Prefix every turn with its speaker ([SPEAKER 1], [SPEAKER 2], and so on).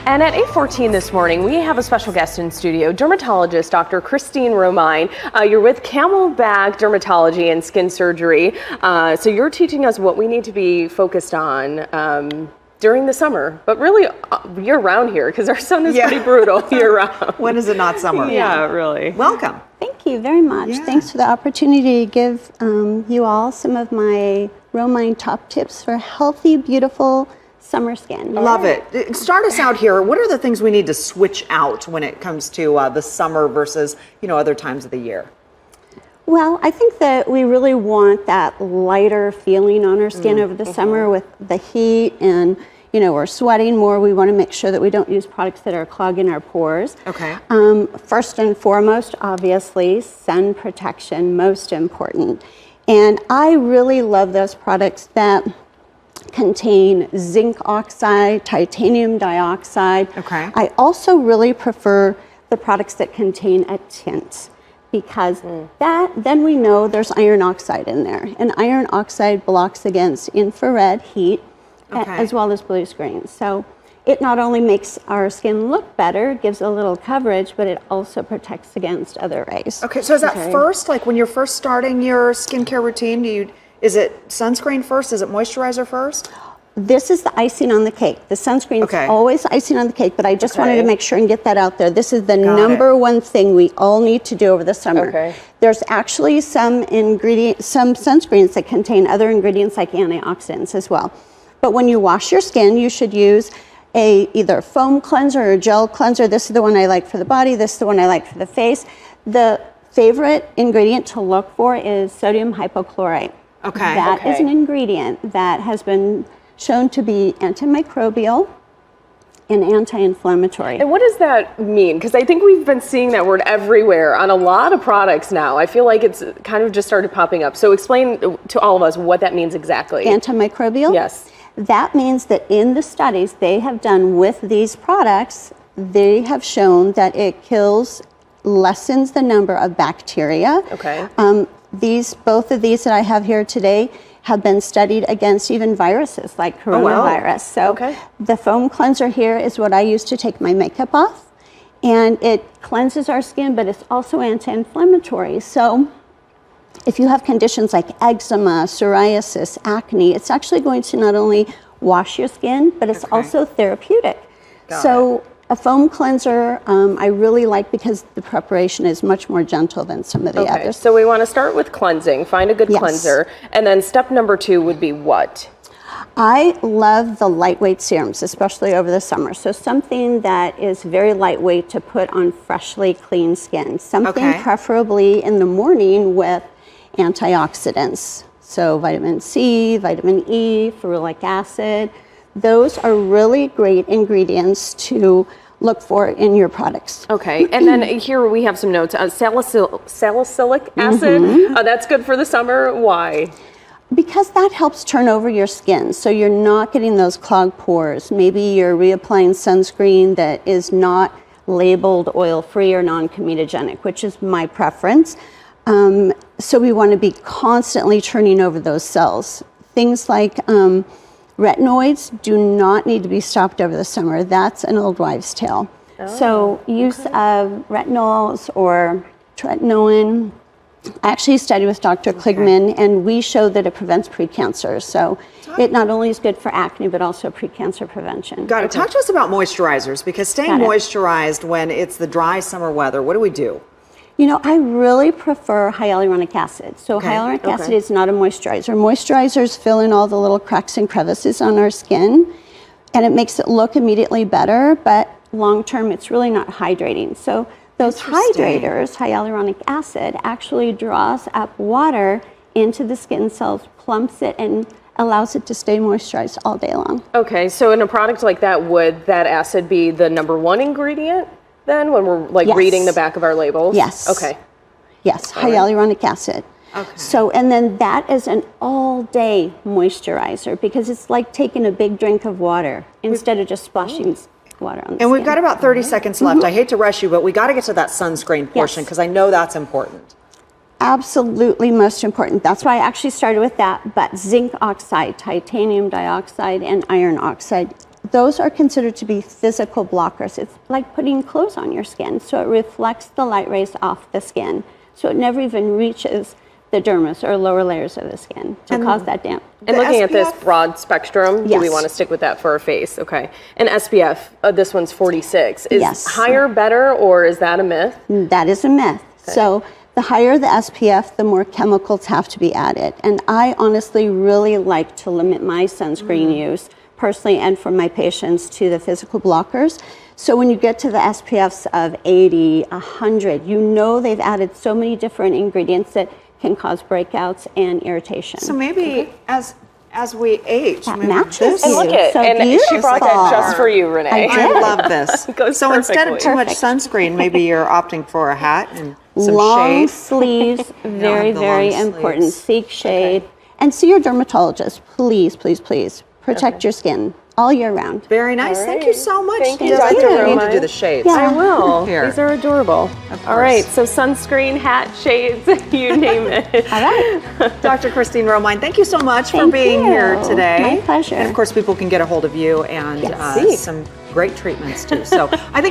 [SPEAKER 1] And at 8:14 this morning, we have a special guest in studio, Dermatologist Dr. Kristine Romine. You're with Camelback Dermatology and Skin Surgery. So you're teaching us what we need to be focused on during the summer, but really year-round here, because our sun is pretty brutal year-round.
[SPEAKER 2] When is it not summer?
[SPEAKER 1] Yeah, really.
[SPEAKER 2] Welcome.
[SPEAKER 3] Thank you very much.
[SPEAKER 2] Yeah.
[SPEAKER 3] Thanks for the opportunity to give you all some of my Romine top tips for healthy, beautiful summer skin.
[SPEAKER 2] Love it. Start us out here. What are the things we need to switch out when it comes to the summer versus, other times of the year?
[SPEAKER 3] Well, I think that we really want that lighter feeling on our skin over the summer with the heat and, we're sweating more. We want to make sure that we don't use products that are clogging our pores.
[SPEAKER 2] Okay.
[SPEAKER 3] First and foremost, obviously, sun protection, most important. And I really love those products that contain zinc oxide, titanium dioxide.
[SPEAKER 2] Okay.
[SPEAKER 3] I also really prefer the products that contain a tint, because then we know there's iron oxide in there, and iron oxide blocks against infrared heat as well as blue screen. So it not only makes our skin look better, gives a little coverage, but it also protects against other rays.
[SPEAKER 2] Okay, so is that first, like when you're first starting your skincare routine, is it sunscreen first? Is it moisturizer first?
[SPEAKER 3] This is the icing on the cake. The sunscreen is always icing on the cake, but I just wanted to make sure and get that out there. This is the number one thing we all need to do over the summer. There's actually some sunscreens that contain other ingredients like antioxidants as well. But when you wash your skin, you should use either foam cleanser or gel cleanser. This is the one I like for the body. This is the one I like for the face. The favorite ingredient to look for is sodium hypochlorite. That is an ingredient that has been shown to be antimicrobial and anti-inflammatory.
[SPEAKER 1] And what does that mean? Because I think we've been seeing that word everywhere on a lot of products now. I feel like it's kind of just started popping up. So explain to all of us what that means exactly.
[SPEAKER 3] Antimicrobial?
[SPEAKER 1] Yes.
[SPEAKER 3] That means that in the studies they have done with these products, they have shown that it lessens the number of bacteria. Both of these that I have here today have been studied against even viruses like coronavirus. So the foam cleanser here is what I use to take my makeup off, and it cleanses our skin, but it's also anti-inflammatory. So if you have conditions like eczema, psoriasis, acne, it's actually going to not only wash your skin, but it's also therapeutic. A foam cleanser I really like because the preparation is much more gentle than some of the others.
[SPEAKER 1] So we want to start with cleansing, find a good cleanser, and then step number 2 would be what?
[SPEAKER 3] I love the lightweight serums, especially over the summer. So something that is very lightweight to put on freshly clean skin. Something preferably in the morning with antioxidants. So vitamin C, vitamin E, ferulic acid. Those are really great ingredients to look for in your products.
[SPEAKER 1] And then here we have some notes. Salicylic acid, that's good for the summer. Why?
[SPEAKER 3] Because that helps turn over your skin, so you're not getting those clogged pores. Maybe you're reapplying sunscreen that is not labeled oil-free or non-comedogenic, which is my preference. So we want to be constantly turning over those cells. Things like retinoids do not need to be stopped over the summer. That's an old wives' tale. So use of retinols or tretinoin. I actually studied with Dr. Kligman, and we showed that it prevents precancer. So it not only is good for acne, but also precancer prevention.
[SPEAKER 2] Got it. Talk to us about moisturizers, because staying moisturized when it's the dry summer weather, what do we do?
[SPEAKER 3] I really prefer hyaluronic acid. So hyaluronic acid is not a moisturizer. Moisturizers fill in all the little cracks and crevices on our skin, and it makes it look immediately better, but long term it's really not hydrating. So those hydrators, hyaluronic acid, actually draws up water into the skin cells, plumps it, and allows it to stay moisturized all day long.
[SPEAKER 1] So in a product like that, would that acid be the number 1 ingredient then when we're reading the back of our labels?
[SPEAKER 3] Yes. Hyaluronic acid. So, and then that is an all-day moisturizer, because it's like taking a big drink of water instead of just splashing water on the skin.
[SPEAKER 2] We've got about 30 seconds left. I hate to rush you, but we got to get to that sunscreen portion, because I know that's important.
[SPEAKER 3] Absolutely most important. That's why I actually started with that. But zinc oxide, titanium dioxide, and iron oxide those are considered to be physical blockers. It's like putting clothes on your skin, so it reflects the light rays off the skin, so it never even reaches the dermis or lower layers of the skin to cause that damp.
[SPEAKER 1] And looking at this broad spectrum, do we
[SPEAKER 3] Yes.
[SPEAKER 1] want to stick with that for our face? Okay. And SPF, this one's 46. Is
[SPEAKER 3] Yes.
[SPEAKER 1] higher better, or is that a myth?
[SPEAKER 3] That is a myth. So the higher the SPF, the more chemicals have to be added. And I honestly really like to limit my sunscreen use personally and for my patients to the physical blockers. So when you get to the SPFs of 80, 100, you know they've added so many different ingredients that can cause breakouts and irritation.
[SPEAKER 2] So maybe as we age,
[SPEAKER 3] That
[SPEAKER 2] maybe
[SPEAKER 3] matches
[SPEAKER 2] this-
[SPEAKER 1] And look
[SPEAKER 3] you.
[SPEAKER 1] at,
[SPEAKER 3] So
[SPEAKER 1] and she brought that
[SPEAKER 3] beautiful.
[SPEAKER 1] just for you, Renee.
[SPEAKER 3] I did.
[SPEAKER 2] I love this.
[SPEAKER 1] Goes
[SPEAKER 2] So instead of too
[SPEAKER 1] perfectly.
[SPEAKER 2] much sunscreen, maybe you're opting for a hat and some
[SPEAKER 3] long
[SPEAKER 2] shade.
[SPEAKER 3] sleeves, very,
[SPEAKER 2] the
[SPEAKER 3] very
[SPEAKER 2] long
[SPEAKER 3] important.
[SPEAKER 2] sleeves.
[SPEAKER 3] Seek shade. And see your dermatologist. Please, please, please. Protect your skin all year round.
[SPEAKER 2] Very nice.
[SPEAKER 1] All
[SPEAKER 2] Thank
[SPEAKER 1] right.
[SPEAKER 2] you so much.
[SPEAKER 1] Thank you,
[SPEAKER 2] Yes, I
[SPEAKER 1] Dr.
[SPEAKER 2] think we need to
[SPEAKER 1] Romine.
[SPEAKER 2] do the shades.
[SPEAKER 3] Yeah.
[SPEAKER 1] I will.
[SPEAKER 2] Here.
[SPEAKER 1] These are adorable.
[SPEAKER 2] Of
[SPEAKER 1] All right,
[SPEAKER 2] course.
[SPEAKER 1] so sunscreen, hat, shades, you name it.
[SPEAKER 3] All right.
[SPEAKER 2] Dr. Kristine Romine, thank you so much for
[SPEAKER 3] Thank
[SPEAKER 2] being
[SPEAKER 3] you.
[SPEAKER 2] here today.
[SPEAKER 3] My pleasure.
[SPEAKER 2] And of course, people can get a hold of you and
[SPEAKER 3] Yes.
[SPEAKER 2] some great treatments too. So I think